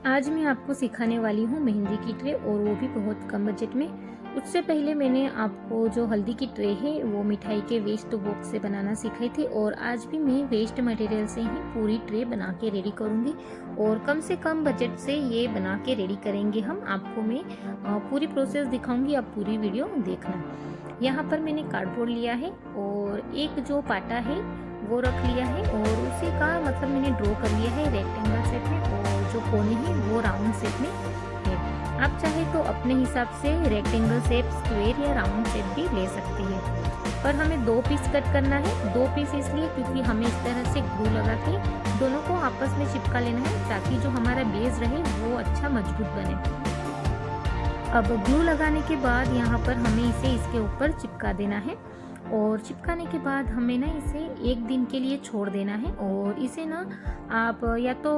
आज मैं आपको सिखाने वाली हूँ मेहंदी की ट्रे और वो भी बहुत कम बजट में। उससे पहले मैंने आपको जो हल्दी की ट्रे है वो मिठाई के वेस्ट बॉक्स से बनाना सिखाई थी और आज भी मैं वेस्ट मटेरियल से ही पूरी ट्रे बना के रेडी करूँगी और कम से कम बजट से ये बना के रेडी करेंगे हम। आपको मैं पूरी प्रोसेस दिखाऊंगी, आप पूरी वीडियो देखना। यहाँ पर मैंने कार्डबोर्ड लिया है और एक जो पाटा है वो रख लिया है और उसी का मतलब मैंने ड्रॉ कर लिया है रेक्टेंगल शेप में और जो कोने हैं वो राउंड शेप में है। आप चाहे तो अपने हिसाब से रेक्टेंगल शेप, स्क्वायर या राउंड शेप भी ले सकते हैं, पर हमें 2 पीस कट करना है। 2 पीस इसलिए क्योंकि हमें इस तरह से ग्लू लगा के दोनों को आपस में चिपका लेना है ताकि जो हमारा बेस रहे वो अच्छा मजबूत बने। अब ग्लू लगाने के बाद यहाँ पर हमें इसे इसके ऊपर चिपका देना है और चिपकाने के बाद हमें ना इसे 1 दिन के लिए छोड़ देना है और इसे ना आप या तो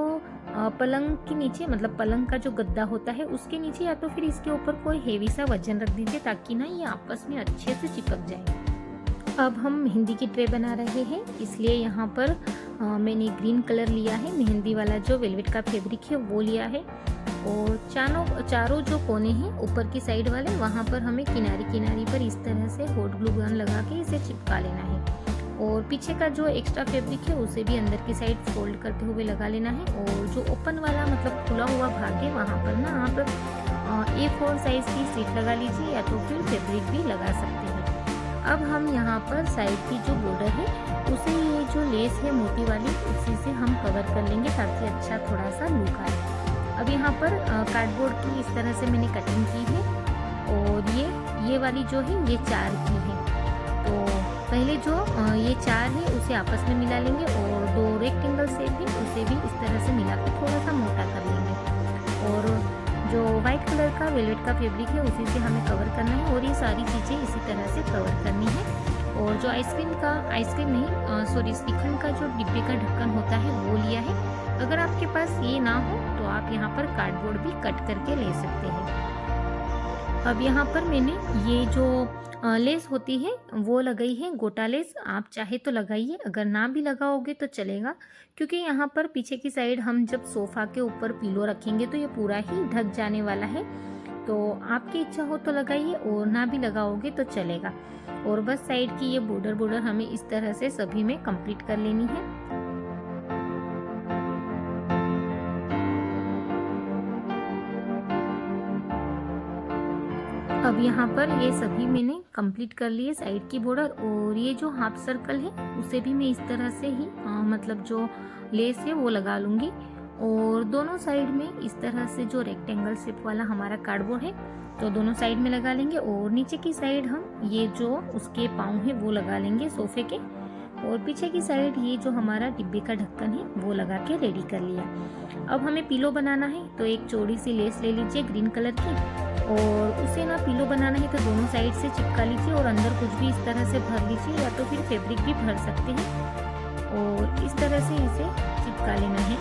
पलंग के नीचे, मतलब पलंग का जो गद्दा होता है उसके नीचे, या तो फिर इसके ऊपर कोई हेवी सा वजन रख दीजिए ताकि ना ये आपस में अच्छे से चिपक जाए। अब हम मेहंदी की ट्रे बना रहे हैं, इसलिए यहाँ पर मैंने ग्रीन कलर लिया है, मेहंदी वाला जो वेलवेट का फैब्रिक है वो लिया है और चारों जो कोने हैं ऊपर की साइड वाले, वहाँ पर हमें किनारी पर इस तरह से हॉट ग्लू गन लगा के इसे चिपका लेना है और पीछे का जो एक्स्ट्रा फैब्रिक है उसे भी अंदर की साइड फोल्ड करते हुए लगा लेना है और जो ओपन वाला मतलब खुला हुआ भाग है वहाँ पर ना आप A4 साइज की सीट लगा लीजिए या तो फिर फैब्रिक भी लगा सकते हैं। अब हम यहाँ पर साइड की जो बॉर्डर है उसे ये जो लेस है मोटी वाली उसी से हम कवर कर लेंगे ताकि अच्छा थोड़ा सा लुक आए। अब यहाँ पर कार्डबोर्ड की इस तरह से मैंने कटिंग की है और ये वाली जो है ये 4 की है। तो पहले जो ये 4 है उसे आपस में मिला लेंगे और 2 रेक्टेंगल शेप है उसे भी इस तरह से मिला कर थोड़ा सा मोटा कर लेंगे और जो वाइट कलर का वेलवेट का फैब्रिक है उसी से हमें कवर करना है और ये सारी चीज़ें इसी तरह से कवर करनी है। और जो आइसक्रीम नहीं सॉरी श्रीखंड का जो डिब्बे का ढक्कन होता है वो लिया है। अगर आपके पास ये ना हो तो आप यहाँ पर कार्डबोर्ड भी कट करके ले सकते हैं। अब यहाँ पर मैंने ये जो लेस होती है वो लगाई है, गोटा लेस। आप चाहे तो लगाइए, अगर ना भी लगाओगे तो चलेगा क्योंकि यहाँ पर पीछे की साइड हम जब सोफा के ऊपर पिलो रखेंगे तो ये पूरा ही ढक जाने वाला है। तो आपकी इच्छा हो तो लगाइए और ना भी लगाओगे तो चलेगा। और बस साइड की ये बॉर्डर हमें इस तरह से सभी में कंप्लीट कर लेनी है। अब यहाँ पर ये सभी मैंने कंप्लीट कर लिए साइड की बॉर्डर और ये जो हाफ सर्कल है उसे भी मैं इस तरह से ही मतलब जो लेस है वो लगा लूँगी और दोनों साइड में इस तरह से जो रेक्टेंगल शेप वाला हमारा कार्डबोर्ड है तो दोनों साइड में लगा लेंगे और नीचे की साइड हम ये जो उसके पाँव है वो लगा लेंगे सोफे के और पीछे की साइड ये जो हमारा डिब्बे का ढक्कन है वो लगा के रेडी कर लिया। अब हमें पिलो बनाना है तो एक चौड़ी सी लेस ले लीजिए ग्रीन कलर की और उसे ना पिलो बनाना है तो दोनों साइड से चिपका लीजिए और अंदर कुछ भी इस तरह से भर लीजिए या तो फिर फैब्रिक भी भर सकते हैं और इस तरह से इसे चिपका लेना है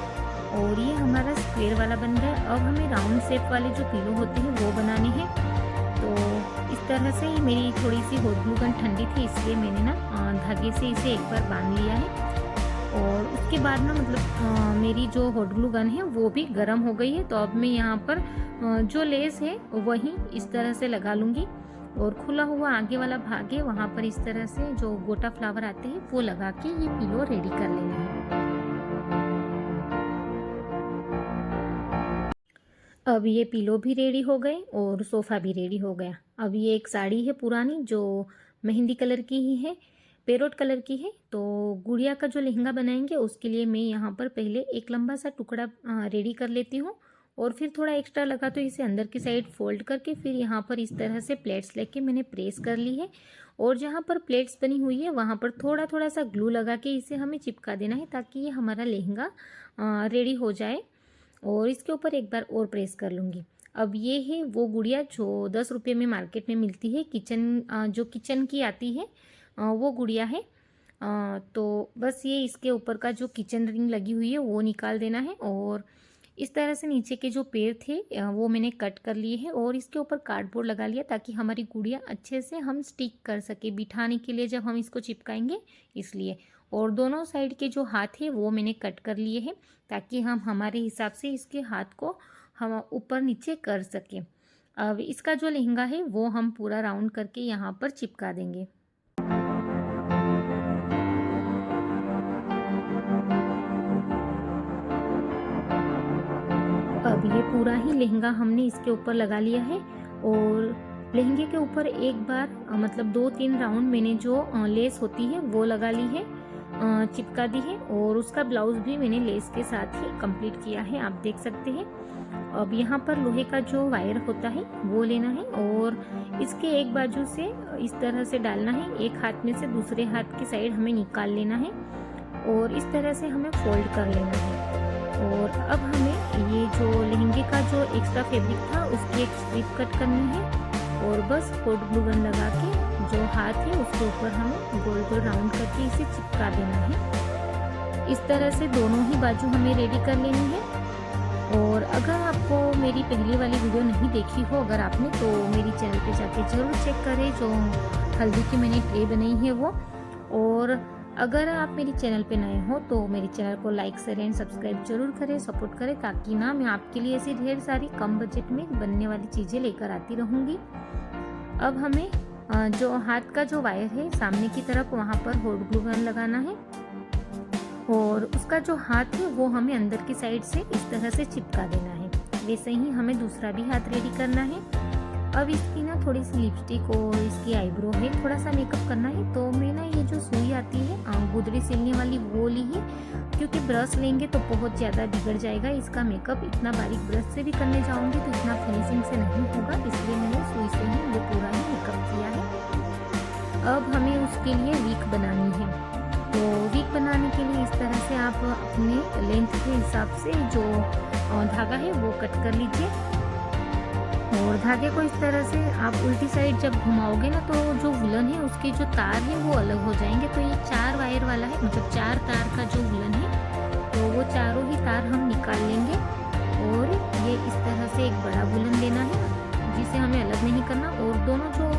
और ये हमारा स्क्वायर वाला बन गया। अब हमें राउंड शेप वाले जो पिलो होते हैं वो बनाने हैं। तो इस तरह से ही मेरी थोड़ी सी हॉट ग्लू गन ठंडी थी इसलिए मैंने ना धागे से इसे एक बार बांध लिया है और उसके बाद ना मतलब मेरी जो हॉट ग्लू गन है वो भी गर्म हो गई है। तो अब मैं यहाँ पर जो लेस है वही इस तरह से लगा लूँगी और खुला हुआ आगे वाला भाग है वहाँ पर इस तरह से जो गोटा फ्लावर आते हैं वो लगा के ये पिलो रेडी कर लेना है। अब ये पिलो भी रेडी हो गए और सोफ़ा भी रेडी हो गया। अब ये एक साड़ी है पुरानी जो मेहंदी कलर की ही है, पेरोट कलर की है। तो गुड़िया का जो लहंगा बनाएंगे उसके लिए मैं यहाँ पर पहले एक लंबा सा टुकड़ा रेडी कर लेती हूँ और फिर थोड़ा एक्स्ट्रा लगा तो इसे अंदर की साइड फोल्ड करके फिर यहाँ पर इस तरह से प्लेट्स लेके मैंने प्रेस कर ली है और जहाँ पर प्लेट्स बनी हुई है वहाँ पर थोड़ा थोड़ा सा ग्लू लगा के इसे हमें चिपका देना है ताकि ये हमारा लहंगा रेडी हो जाए और इसके ऊपर एक बार और प्रेस कर लूँगी। अब ये है वो गुड़िया जो 10 रुपये में मार्केट में मिलती है, जो किचन की आती है वो गुड़िया है। तो बस ये इसके ऊपर का जो किचन रिंग लगी हुई है वो निकाल देना है और इस तरह से नीचे के जो पैर थे वो मैंने कट कर लिए हैं और इसके ऊपर कार्डबोर्ड लगा लिया ताकि हमारी गुड़िया अच्छे से हम स्टिक कर सके बिठाने के लिए जब हम इसको चिपकाएंगे इसलिए। और दोनों साइड के जो हाथ है वो मैंने कट कर लिए हैं, ताकि हम हमारे हिसाब से इसके हाथ को हम ऊपर नीचे कर सकें। अब इसका जो लहंगा है वो हम पूरा राउंड करके यहाँ पर चिपका देंगे। अब ये पूरा ही लहंगा हमने इसके ऊपर लगा लिया है और लहंगे के ऊपर एक बार मतलब 2-3 राउंड मैंने जो लेस होती है वो लगा ली है, चिपका दी है, और उसका ब्लाउज भी मैंने लेस के साथ ही कंप्लीट किया है, आप देख सकते हैं। अब यहाँ पर लोहे का जो वायर होता है वो लेना है और इसके एक बाजू से इस तरह से डालना है, एक हाथ में से दूसरे हाथ की साइड हमें निकाल लेना है और इस तरह से हमें फोल्ड कर लेना है। और अब हमें ये जो लहंगे का जो एक्स्ट्रा फैब्रिक था उसकी एक स्ट्रिप कट करनी है और बस हॉट ग्लू गन लगा के जो हाथ है उसके ऊपर हमें गोल गोल राउंड करके इसे चिपका देना है। इस तरह से दोनों ही बाजू हमें रेडी कर लेनी है। और अगर आपको मेरी पहली वाली वीडियो नहीं देखी हो अगर आपने, तो मेरी चैनल पे जाके जरूर चेक करें, जो हल्दी की मैंने ट्रे बनाई है वो। और अगर आप मेरी चैनल पे नए हो तो मेरे चैनल को लाइक शेयर एंड सब्सक्राइब जरूर करें, सपोर्ट करें, ताकि ना मैं आपके लिए ऐसी ढेर सारी कम बजट में बनने वाली चीज़ें लेकर आती रहूँगी। अब हमें जो हाथ का जो वायर है सामने की तरफ वहाँ पर हॉट ग्लू गन लगाना है और उसका जो हाथ है वो हमें अंदर की साइड से इस तरह से चिपका देना है। वैसे ही हमें दूसरा भी हाथ रेडी करना है। अब इसकी ना थोड़ी सी लिपस्टिक और इसकी आईब्रो है, थोड़ा सा मेकअप करना है, तो मैं ना ये जो सुई आती है गुदड़ी सिलने वाली वो ली है, क्योंकि ब्रश लेंगे तो बहुत ज़्यादा बिगड़ जाएगा इसका मेकअप। इतना बारीक ब्रश से भी करने जाऊंगी तो इतना फिनिशिंग से नहीं होगा, इसलिए मैंने सुई से ही ये पूरा ही मेकअप किया है। अब हमें उसके लिए वीक बनानी है, तो वीक बनाने के लिए इस तरह से आप अपने लेंथ के हिसाब से जो धागा है वो कट कर लीजिए और धागे को इस तरह से आप उल्टी साइड जब घुमाओगे ना तो जो वुलन है उसके जो तार है वो अलग हो जाएंगे। तो ये 4 वायर वाला है, मतलब 4 तार का जो वुलन है तो वो चारों ही तार हम निकाल लेंगे और ये इस तरह से एक बड़ा वुलन लेना है जिसे हमें अलग नहीं करना और दोनों जो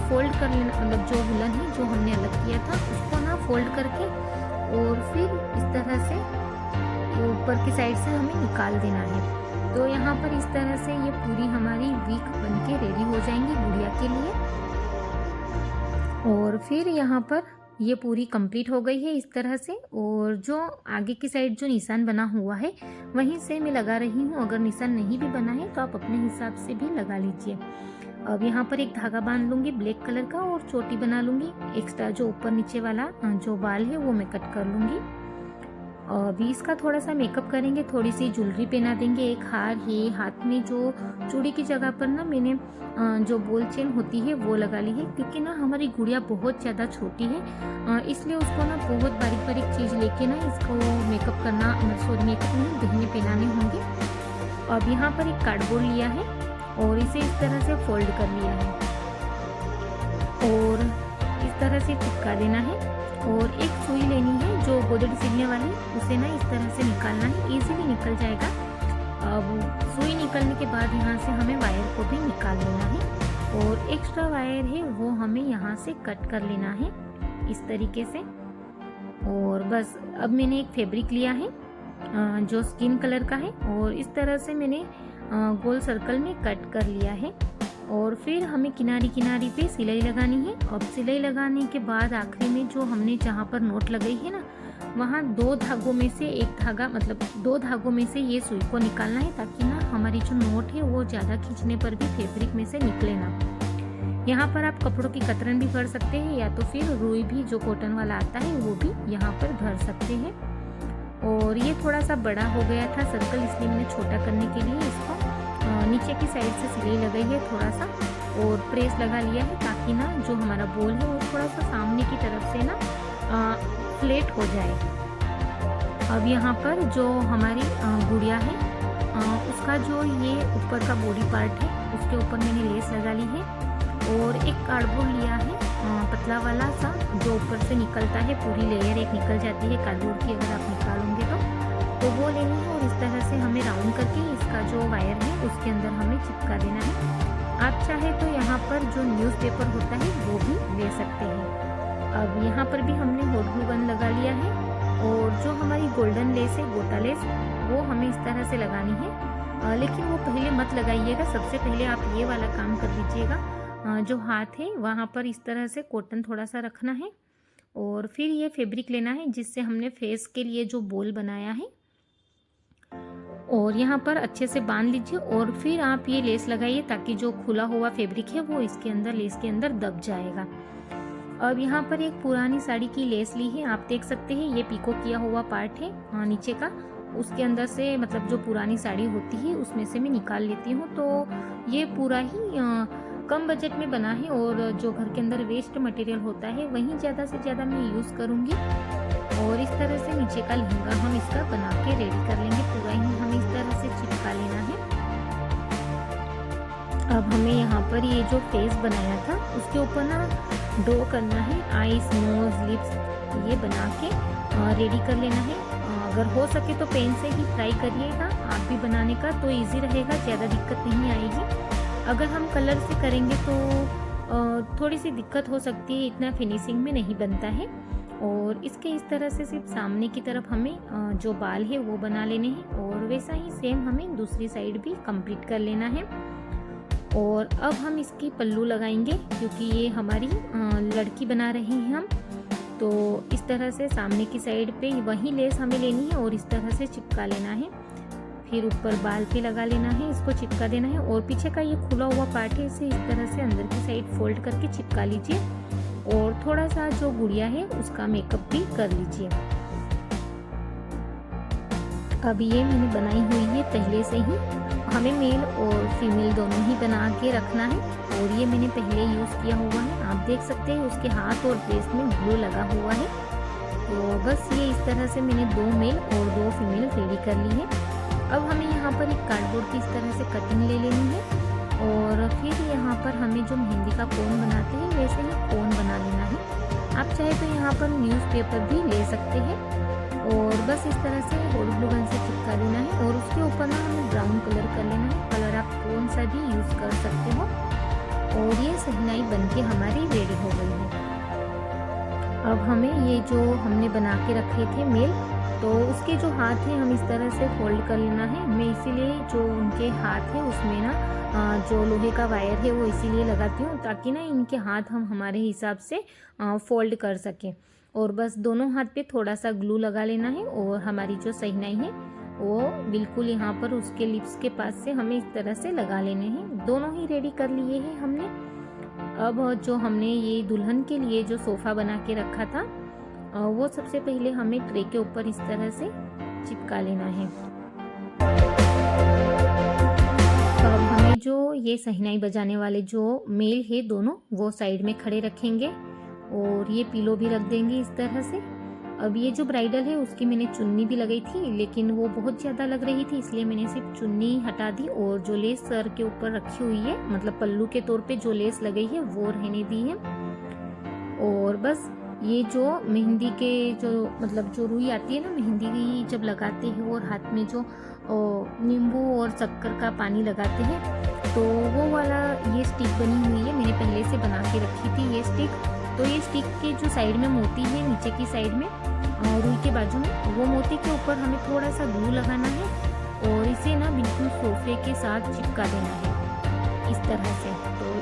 फोल्ड कर लेना, मतलब जो वुलन है जो हमने अलग किया था उसको ना फोल्ड करके और फिर इस तरह से ऊपर की साइड से हमें निकाल देना है। तो यहाँ पर इस तरह से ये पूरी हमारी वीक बनके रेडी हो जाएंगी गुड़िया के लिए। और फिर यहाँ पर ये पूरी कंप्लीट हो गई है इस तरह से, और जो आगे की साइड जो निशान बना हुआ है वहीं से मैं लगा रही हूँ। अगर निशान नहीं भी बना है तो आप अपने हिसाब से भी लगा लीजिए। अब यहाँ पर एक धागा बांध लूँगी ब्लैक कलर का और चोटी बना लूँगी। एक्स्ट्रा जो ऊपर नीचे वाला जो बाल है वो मैं कट कर लूँगी। अभी इसका थोड़ा सा मेकअप करेंगे, थोड़ी सी ज्वेलरी पहना देंगे, एक हार है, हाथ में जो चूड़ी की जगह पर ना मैंने जो बॉल चेन होती है वो लगा ली है, क्योंकि ना हमारी गुड़िया बहुत ज़्यादा छोटी है, इसलिए उसको ना बहुत बारीक बारीक चीज़ लेके ना इसको मेकअप करना, सॉरी मेकअप नहीं, गहने पहनाने होंगे। अब यहाँ पर एक कार्डबोर्ड लिया है और इसे इस तरह से फोल्ड कर लिया है और इस तरह से चिपका देना है। और एक सुई लेनी है जो गोदड़ी सिलने वाली, उसे ना इस तरह से निकालना है, इजीली निकल जाएगा। अब सुई निकलने के बाद यहाँ से हमें वायर को भी निकाल लेना है और एक्स्ट्रा वायर है वो हमें यहाँ से कट कर लेना है इस तरीके से। और बस अब मैंने एक फैब्रिक लिया है जो स्किन कलर का है और इस तरह से मैंने गोल सर्कल में कट कर लिया है और फिर हमें किनारी किनारी पे सिलाई लगानी है। अब सिलाई लगाने के बाद आखिरी में जो हमने जहाँ पर नोट लगाई है ना, वहाँ 2 धागों में से एक धागा, मतलब 2 धागों में से ये सुई को निकालना है, ताकि ना हमारी जो नोट है वो ज़्यादा खींचने पर भी फैब्रिक में से निकले ना। यहाँ पर आप कपड़ों की कतरन भी कर सकते हैं या तो फिर रुई भी जो कॉटन वाला आता है वो भी यहाँ पर भर सकते हैं। और ये थोड़ा सा बड़ा हो गया था सर्कल, इसलिए मैंने छोटा करने के लिए इसको नीचे की साइड से सिलाई लगाई है थोड़ा सा और प्रेस लगा लिया है, ताकि ना जो हमारा बॉल है वो थोड़ा सा सामने की तरफ से ना फ्लैट हो जाए। अब यहाँ पर जो हमारी गुड़िया है उसका जो ये ऊपर का बॉडी पार्ट है उसके ऊपर मैंने लेस लगा ली है और एक कार्डबोर्ड लिया है पतला वाला सा, जो ऊपर से निकलता है, पूरी लेयर एक निकल जाती है कार्डबोर्ड की अगर आप निकालोगे तो वो लेनी है। और इस तरह से हमें राउंड करके इसका जो वायर है उसके अंदर हमें चिपका देना है। आप चाहे तो यहाँ पर जो न्यूज़पेपर होता है वो भी ले सकते हैं। अब यहाँ पर भी हमने हॉट ग्लू गन लगा लिया है और जो हमारी गोल्डन लेस है, गोटा लेस, वो हमें इस तरह से लगानी है। लेकिन वो पहले मत लगाइएगा, सबसे पहले आप ये वाला काम कर लीजिएगा। जो हाथ है वहाँ पर इस तरह से कॉटन थोड़ा सा रखना है और फिर ये फैब्रिक लेना है जिससे हमने फेस के लिए जो बोल बनाया है, और यहाँ पर अच्छे से बांध लीजिए और फिर आप ये लेस लगाइए ताकि जो खुला हुआ फैब्रिक है वो इसके अंदर, लेस के अंदर दब जाएगा। अब यहाँ पर एक पुरानी साड़ी की लेस ली है, आप देख सकते हैं ये पीको किया हुआ पार्ट है नीचे का, उसके अंदर से मतलब जो पुरानी साड़ी होती है उसमें से मैं निकाल लेती हूँ। तो ये पूरा ही कम बजट में बना है और जो घर के अंदर वेस्ट मटेरियल होता है वहीं ज़्यादा से ज़्यादा मैं यूज़ करूँगी। और इस तरह से नीचे का लहंगा हम इसका बना के रेडी कर लेंगे, पूरा ही हमें इस तरह से चिपका लेना है। अब हमें यहाँ पर ये जो फेस बनाया था उसके ऊपर ना ड्रॉ करना है, आईज, नोज, लिप्स, ये बना के रेडी कर लेना है। अगर हो सके तो पेन से ही ट्राई करिएगा आप भी बनाने का, तो इजी रहेगा, ज़्यादा दिक्कत नहीं आएगी। अगर हम कलर से करेंगे तो थोड़ी सी दिक्कत हो सकती है, इतना फिनिशिंग में नहीं बनता है। और इसके इस तरह से सिर्फ सामने की तरफ हमें जो बाल है वो बना लेने हैं और वैसा ही सेम हमें दूसरी साइड भी कंप्लीट कर लेना है। और अब हम इसकी पल्लू लगाएंगे क्योंकि ये हमारी लड़की बना रहे हैं हम, तो इस तरह से सामने की साइड पे वही लेस हमें लेनी है और इस तरह से चिपका लेना है। फिर ऊपर बाल पे लगा लेना है, इसको चिपका देना है और पीछे का ये खुला हुआ पार्ट है इसे इस तरह से अंदर की साइड फोल्ड करके चिपका लीजिए और थोड़ा सा जो गुड़िया है उसका मेकअप भी कर लीजिए। अब ये मैंने बनाई हुई है पहले से ही, हमें मेल और फीमेल दोनों ही बना के रखना है और ये मैंने पहले यूज़ किया हुआ है। आप देख सकते हैं उसके हाथ और ड्रेस में ग्लू लगा हुआ है। तो बस ये इस तरह से मैंने 2 मेल और 2 फीमेल रेडी कर ली है। अब हमें यहाँ पर एक कार्डबोर्ड की इस तरह से कटिंग ले लेनी है और फिर यहाँ पर हमें जो मेहंदी का कोन बनाते हैं वैसे ही कोन बना लेना है। आप चाहे तो यहाँ पर न्यूज़पेपर भी ले सकते हैं और बस इस तरह से हॉट ग्लू गन से चिपका देना है और उसके ऊपर ना हमें ब्राउन कलर कर लेना है। कलर आप कौन सा भी यूज़ कर सकते हो। और ये सहनाई बनके हमारी रेडी हो गई है। अब हमें ये जो हमने बना के रखे थे मेल, तो उसके जो हाथ हैं हम इस तरह से फोल्ड कर लेना है। मैं इसीलिए जो उनके हाथ है उसमें ना जो लोहे का वायर है वो इसीलिए लगाती हूँ ताकि ना इनके हाथ हम हमारे हिसाब से फोल्ड कर सकें। और बस दोनों हाथ पे थोड़ा सा ग्लू लगा लेना है और हमारी जो सहनाई है वो बिल्कुल यहाँ पर उसके लिप्स के पास से हमें इस तरह से लगा लेने हैं। दोनों ही रेडी कर लिए हैं हमने। अब जो हमने ये दुल्हन के लिए जो सोफ़ा बना के रखा था वो सबसे पहले हमें ट्रे के ऊपर इस तरह से चिपका लेना है। अब हमें जो ये सहनाई बजाने वाले जो मेल है दोनों वो साइड में खड़े रखेंगे और ये पिलो भी रख देंगे इस तरह से। अब ये जो ब्राइडल है उसकी मैंने चुन्नी भी लगाई थी लेकिन वो बहुत ज़्यादा लग रही थी, इसलिए मैंने सिर्फ चुन्नी हटा दी और जो लेस सर के ऊपर रखी हुई है मतलब पल्लू के तौर पे जो लेस लगाई है वो रहने दी है। और बस ये जो मेहंदी के जो मतलब जो रुई आती है ना मेहंदी की जब लगाते हैं और हाथ में जो नींबू और शक्कर का पानी लगाते हैं तो वो वाला ये स्टिक बनी हुई है, मैंने पहले से बना के रखी थी ये स्टिक। तो ये स्टिक के जो साइड में मोती है नीचे की साइड में रुई के बाजू में, वो मोती के ऊपर हमें थोड़ा सा ग्लू लगाना है और इसे ना बिल्कुल सोफे के साथ चिपका देना है इस तरह से। तो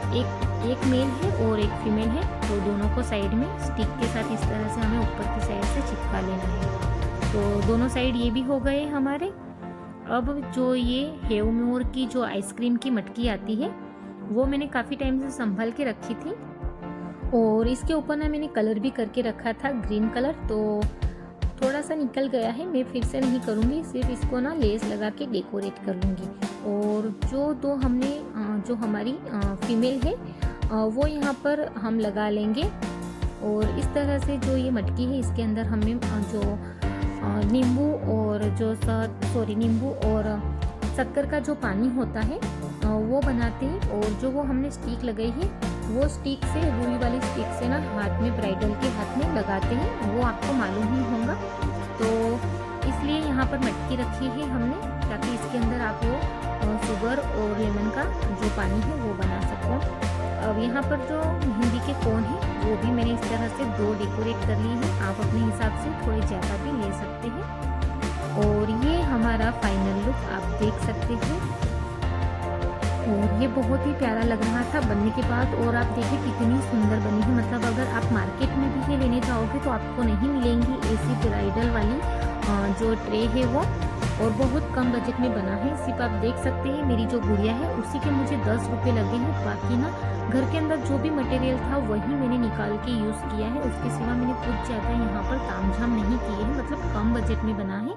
एक मेल है और एक फीमेल है, तो दोनों को साइड में स्टिक के साथ इस तरह से हमें ऊपर की साइड से चिपका लेना है। तो दोनों साइड ये भी हो गए हमारे। अब जो ये हेव मोर की जो आइसक्रीम की मटकी आती है वो मैंने काफ़ी टाइम से संभाल के रखी थी और इसके ऊपर ना मैंने कलर भी करके रखा था ग्रीन कलर, तो थोड़ा सा निकल गया है, मैं फिर से नहीं करूँगी, सिर्फ इसको ना लेस लगा के डेकोरेट कर लूँगी। और जो दो हमने जो हमारी फीमेल है वो यहाँ पर हम लगा लेंगे और इस तरह से जो ये मटकी है इसके अंदर हमें जो नींबू और नींबू और शक्कर का जो पानी होता है वो बनाते हैं। और जो वो हमने स्टिक लगाई है वो स्टिक से रुई वाली स्टिक से ना हाथ में ब्राइडल के हाथ में लगाते हैं, वो आपको मालूम ही होगा। तो इसलिए यहाँ पर मटकी रखी है हमने ताकि इसके अंदर आप वो शुगर और लेमन का जो पानी है वो बना सको। अब यहाँ पर जो मेहंदी के कोन है वो भी मैंने इस तरह से 2 डेकोरेट कर लिए हैं। आप अपने हिसाब से थोड़े ज़्यादा भी ले सकते हैं। और ये हमारा फाइनल लुक आप देख सकते हैं। और ये बहुत ही प्यारा लग रहा था बनने के बाद। और आप देखिए कितनी सुंदर बनी है। मतलब अगर आप मार्केट में भी ये लेने जाओगे तो आपको नहीं मिलेंगी ऐसी ब्राइडल वाली जो ट्रे है वो। और बहुत कम बजट में बना है। सिर्फ आप देख सकते हैं मेरी जो गुड़िया है उसी के मुझे 10 रुपये लगे हैं। बाकी ना घर के अंदर जो भी मटेरियल था वही मैंने निकाल के यूज़ किया है। उसके सिवा मैंने कुछ ज़्यादा यहाँ पर तामझाम नहीं किए हैं। मतलब कम बजट में बना है।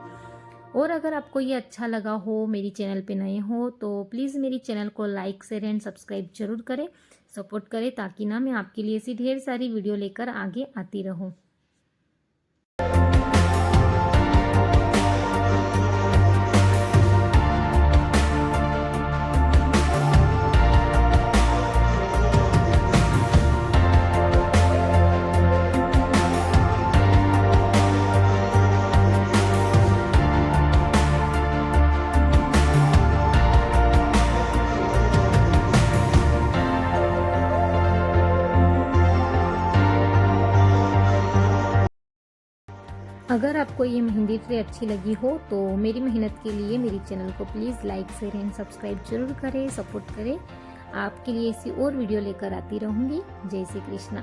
और अगर आपको ये अच्छा लगा हो, मेरी चैनल पे नए हो, तो प्लीज़ मेरी चैनल को लाइक शेयर एंड सब्सक्राइब जरूर करें, सपोर्ट करें, ताकि ना मैं आपके लिए ऐसी ढेर सारी वीडियो लेकर आगे आती रहूँ। अगर आपको ये मेहंदी ट्रे अच्छी लगी हो तो मेरी मेहनत के लिए मेरी चैनल को please like share and subscribe जरूर करें, सपोर्ट करें। आपके लिए ऐसी और वीडियो लेकर आती रहूँगी। जय श्री कृष्णा।